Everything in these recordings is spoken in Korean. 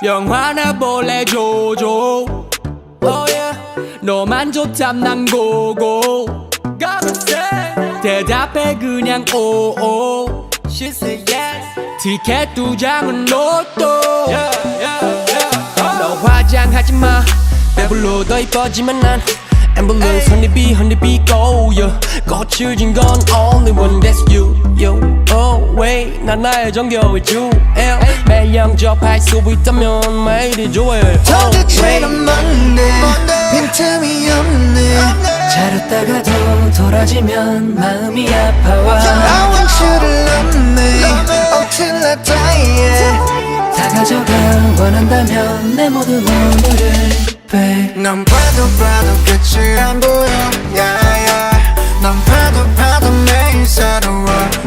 영화나 볼래 조조 oh yeah. 너만 좋담 난 고고 대답해 그냥 오오 She said yes 티켓 2장은 로또 너 화장하지마 배불러 더 이뻐지만 난 앰뷸런스 honey bee go yeah. 꽃을 진 건 only one that's you oh wait 난 나의 정겨울 주엘 매일 영접할 수 있다면 매일이 좋아요 도대체 넌 뭔데 빈틈이 없네 잘 웃다가도 돌아지면 마음이 아파와 I want you to love me until I die 다 가져가 원한다면 내 모든 오늘을 babe 넌 봐도 끝이 안 보여 yeah, yeah. 넌 봐도 매일 새로워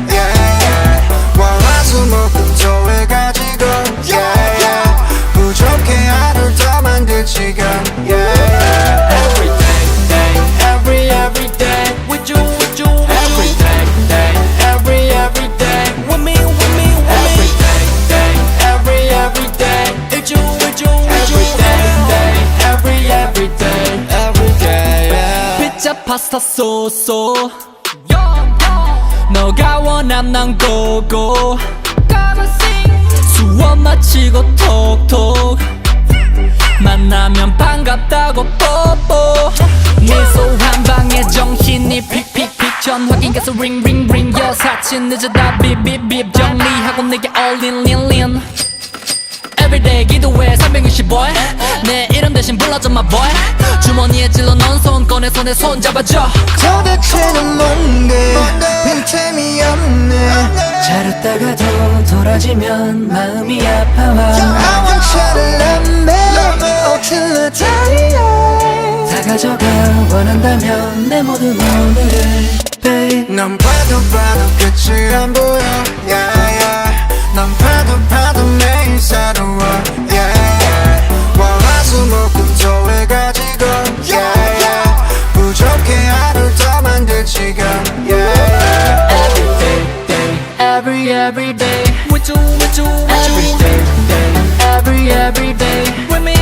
yeah, yeah. 월화수목금토일 가지고 yeah, yeah. 부족해 하루를 더 만들 지금 yeah, yeah. Every day every day with you every day every day with me every day it's you every day 피자 파스타 소스 너가 원함 난 고고 수업 마치고 톡톡 만나면 반갑다고 뽀뽀 미소 한 방에 정신이 픽픽픽 전화긴 가서 링링링 여사친 늦어다 빕빕빕 정리하고 내게 all in Everyday 기도해 365일 내 이름 대신 불러줘 my boy 주머니에 찔러 넣은 손 꺼내 손에 손 잡아줘 도대체 넌 뭔데 빈틈이 없네 잘 웃다가도 돌아지면 마음이 아파와 I want you to love me until I die 다 가져가 원한다면 내 모든 오늘을 babe 넌 봐도 끝이 안 보여 yeah, yeah. 넌 봐도 매일 새로워 yeah, yeah. 월화수목금토일 가지고 yeah, yeah. 부족해 하루를 더 만들 지금 yeah, yeah. Every day with you every day with me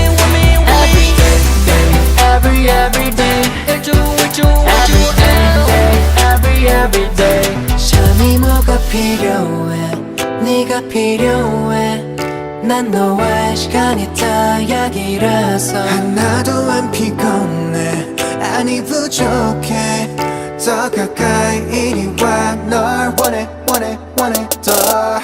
every day it's you every day 샴이 뭐가 필요해 네가 필요해 난 너와의 시간이 딱약이라서 하나도 안 피곤해 아니 부족해 더 가까이 이리 와 널 원해 더